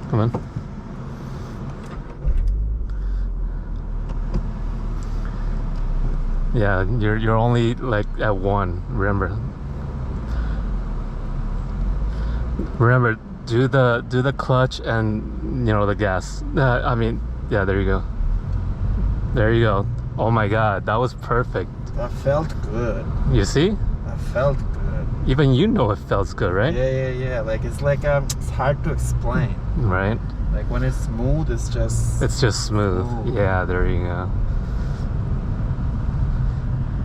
Come on. Yeah, you're only like at 1. Remember, do the clutch and the gas. I mean, yeah, there you go. There you go. Oh my God, that was perfect. That felt good. You see? That felt good. Even it feels good, right? Yeah. Like it's hard to explain. Right. Like when it's smooth, it's just smooth. Yeah, there you go.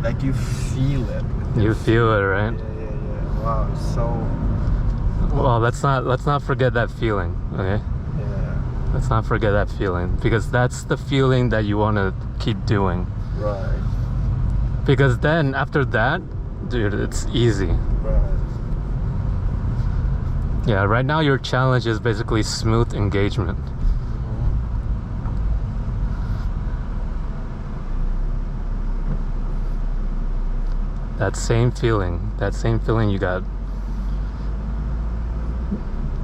Like you feel it. You feel it, right? Yeah. Wow, it's so. Well, let's not forget that feeling, okay? Yeah. Let's not forget that feeling, because that's the feeling that you want to keep doing. Right. Because then after that, dude, it's easy. Right. Yeah, right now your challenge is basically smooth engagement. That same feeling you got.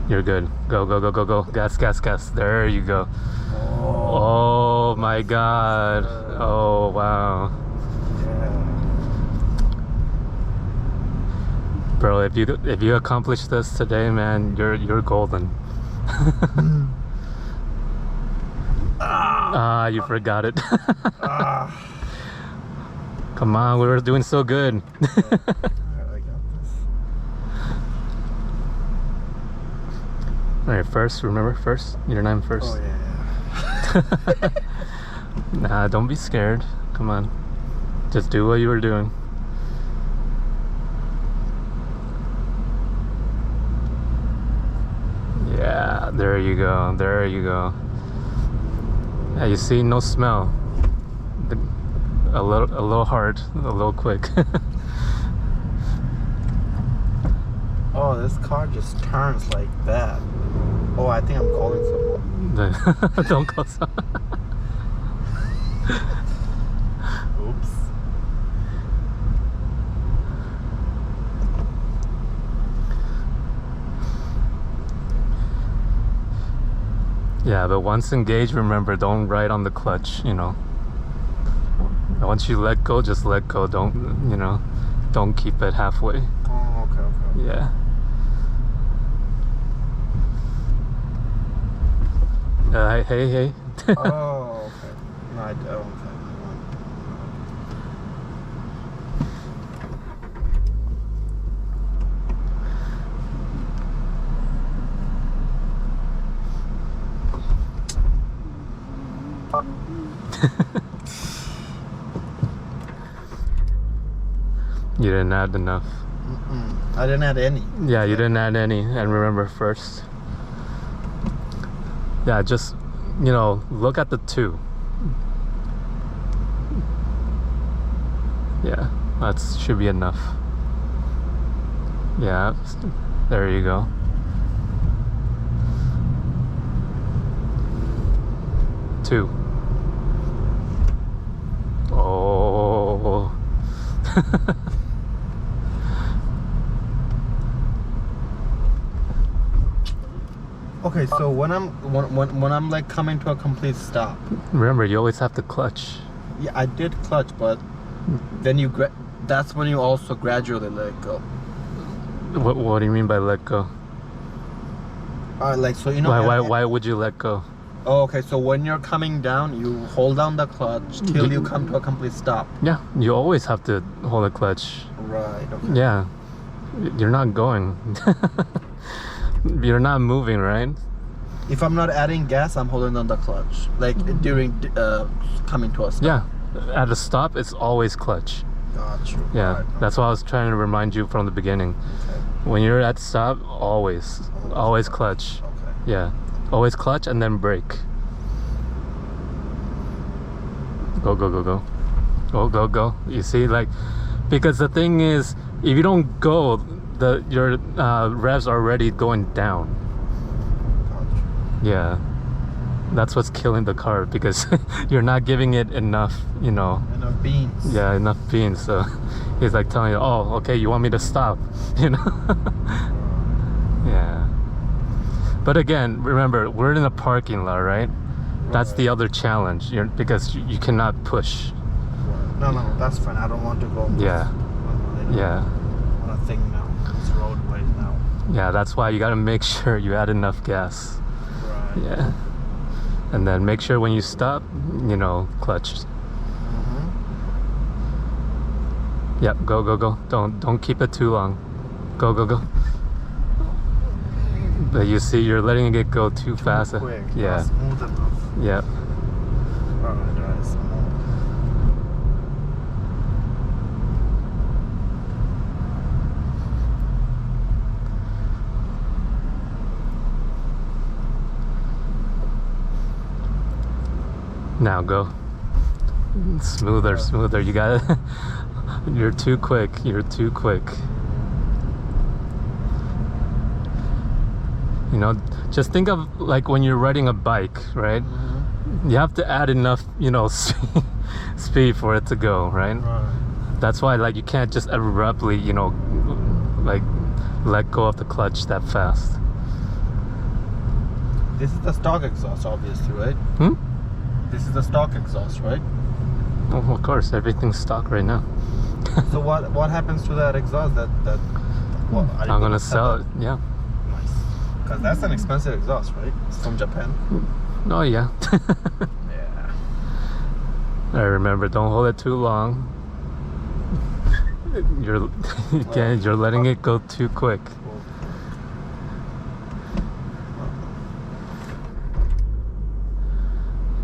You're good. Go. Gas. There you go. Oh my God. Oh wow. Bro, if you accomplish this today, man, you're golden. You forgot it. Come on, we were doing so good. I got this. Alright, first. You're not first. Oh yeah. Nah, don't be scared. Come on. Just do what you were doing. Yeah, there you go. Yeah, you see, no smell. A little hard, a little quick. Oh, this car just turns like that. Oh, I think I'm calling someone. Don't call someone. Oops. Yeah, but once engaged, remember, don't ride on the clutch, Once you let go, just let go. Don't keep it halfway. Oh, okay. Yeah. Hey. Oh, okay. No, I don't. You didn't add enough. I didn't add any. Yeah, you didn't add any. And remember, first. Yeah, just, look at the 2. Yeah, that should be enough. Yeah, there you go. Two. Oh. Okay, so when I'm like coming to a complete stop. Remember, you always have to clutch. Yeah, I did clutch, but then that's when you also gradually let go. What do you mean by let go? Like, so why would you let go? Oh, okay, so when you're coming down, you hold down the clutch till you come to a complete stop. Yeah, you always have to hold the clutch. Right, okay. Yeah, you're not going. You're not moving, right? If I'm not adding gas, I'm holding on the clutch. Like during coming to a stop. Yeah, at a stop, it's always clutch. Got you. Yeah, right. That's why I was trying to remind you from the beginning. Okay. When you're at stop, always clutch. Okay. Yeah, always clutch and then brake. Go. You see, like, because the thing is, if you don't go, your revs are already going down. Gotcha. Yeah, that's what's killing the car, because you're not giving it enough, Enough beans. Yeah, enough beans. So he's like telling you, oh, okay, you want me to stop, Yeah. But again, remember, we're in a parking lot, right? That's the other challenge, because you cannot push. No, that's fine. I don't want to go. Yeah. Yeah. On a thing now. It's roadway now. Yeah, that's why you got to make sure you add enough gas. Right. Yeah. And then make sure when you stop, clutch. Yep, go. Don't keep it too long. Go. But you see, you're letting it go too fast. Quick. Yeah. Not smooth enough. Yep. Alright, smooth. Now go. Smoother. You got it. You're too quick. Just think of like when you're riding a bike, right? You have to add enough, speed for it to go, right? That's why, like, you can't just abruptly, like, let go of the clutch that fast. This is the stock exhaust, obviously, right? This is the stock exhaust, right? Oh, of course, everything's stock right now. So what happens to that exhaust? What, I'm gonna sell it. Yeah. Nice. Because that's an expensive exhaust, right? It's from Japan. Oh yeah. Yeah. I remember, don't hold it too long. You're letting it go too quick.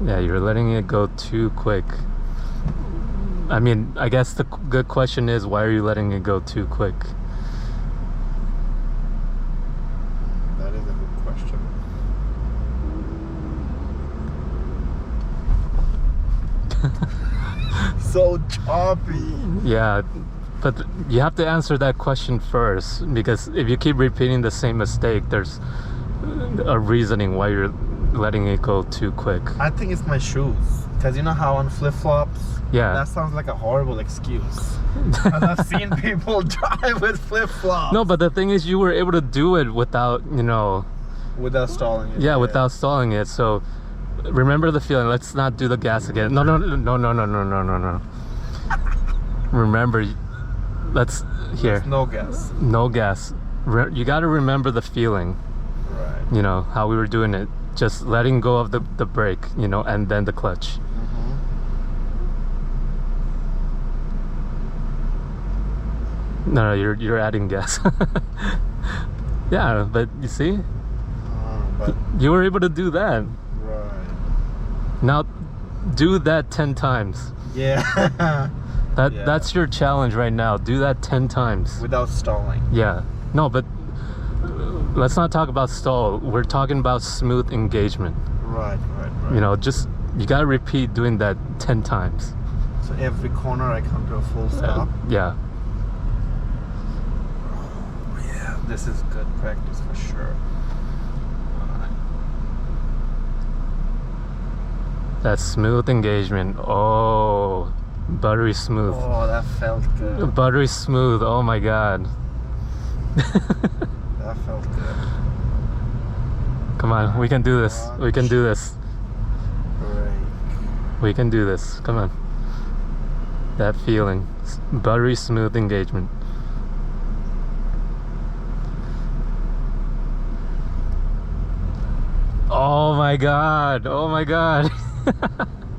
Yeah, you're letting it go too quick. I mean, I guess the good question is, why are you letting it go too quick? That is a good question. So choppy. Yeah, but you have to answer that question first, because if you keep repeating the same mistake, there's a reasoning why you're letting it go too quick. I think it's my shoes. Because you know how on flip-flops? Yeah. That sounds like a horrible excuse. And I've seen people drive with flip-flops. No, but the thing is, you were able to do it without, without stalling it. Yeah, without stalling it. So remember the feeling. Let's not do the gas again. No. Remember, let's here. There's no gas. No gas. You got to remember the feeling. Right. How we were doing it. Just letting go of the brake, and then the clutch. No, you're adding gas. Yeah, but you see, But you were able to do that. right. Now, do that 10 times. Yeah. That's your challenge right now. Do that 10 times. Without stalling. Yeah. No, but let's not talk about stall. We're talking about smooth engagement. Right. Just, you gotta repeat doing that 10 times. So every corner I come to a full stop. Yeah. Yeah, this is good practice for sure. That smooth engagement. Oh, buttery smooth. Oh, that felt good. Buttery smooth. Oh my god. That felt good. Come on, we can do this. We can do this. Great. We can do this. Come on. That feeling. Buttery smooth engagement. Oh my god. Oh my god.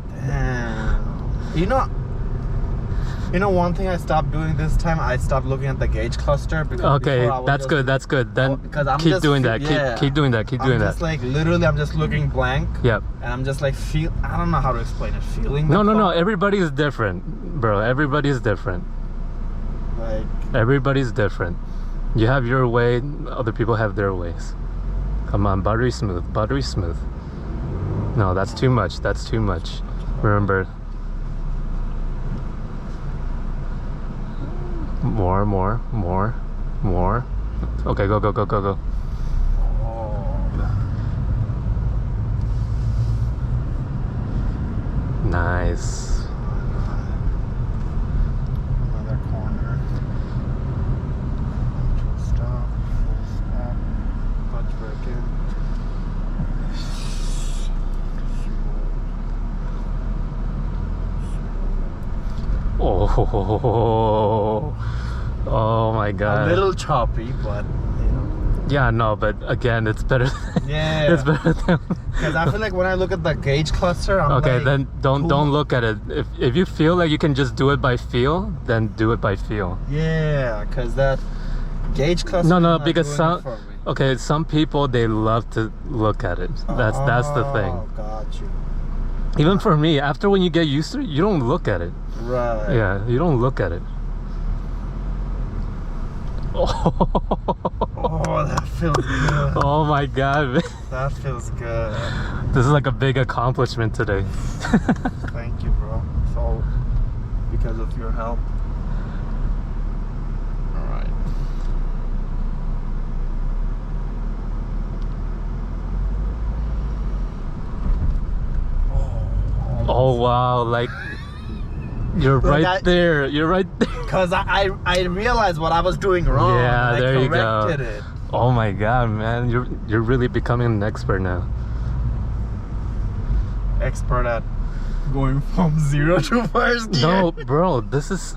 Damn. One thing I stopped doing this time, I stopped looking at the gauge cluster. Because okay, that's good. That's good. Then keep doing that. Keep doing that. Keep doing that. Just like literally, I'm just looking blank. Yep. And I'm just like I don't know how to explain it. Feeling. No. Everybody is different, bro. Everybody is different. Like. Everybody's different. You have your way. Other people have their ways. Come on, buttery smooth. Buttery smooth. No, that's too much. That's too much. Remember. More. Okay, go. Oh. Nice. Another corner. Stop. Full stop. Clutch brake in. Oh my god. A little choppy, but you know. Yeah, no, but again, it's better. Yeah. It's better than. Because I feel like when I look at the gauge cluster, I'm Okay, like, then don't look at it. If you feel like you can just do it by feel, then do it by feel. yeah, because that gauge cluster. No, is not because doing some it for me. okay, some people they love to look at it. That's the thing. Oh, got you. Even for me, after when you get used to it, you don't look at it. Right. Yeah, you don't look at it. Oh, that feels good. Oh my god, man. That feels good. This is like a big accomplishment today. Thank you, bro. It's all because of your help. All right. Oh wow, like you're Look, right there. You're right there. Because I realized what I was doing wrong. Yeah, and there I you go. corrected it. Oh my god, man, you're really becoming an expert now. Expert at going from 0 to first gear. No, bro, this is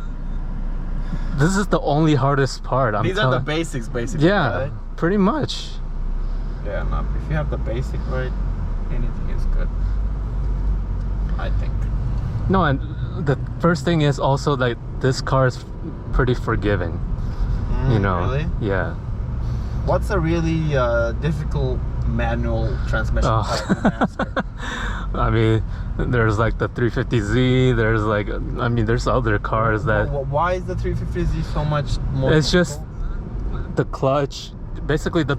the only hardest part. These are the basics, basically. Yeah, Right? pretty much. Yeah, no, if you have the basic right, anything is good. I think. No, and the first thing is also like this car is pretty forgiving. You know. Really? Yeah. What's a really difficult manual transmission type to master? I mean, there's like the 350Z. There's like, I mean, there's other cars that. Why is the 350Z so much more? It's just difficult? the clutch. Basically, the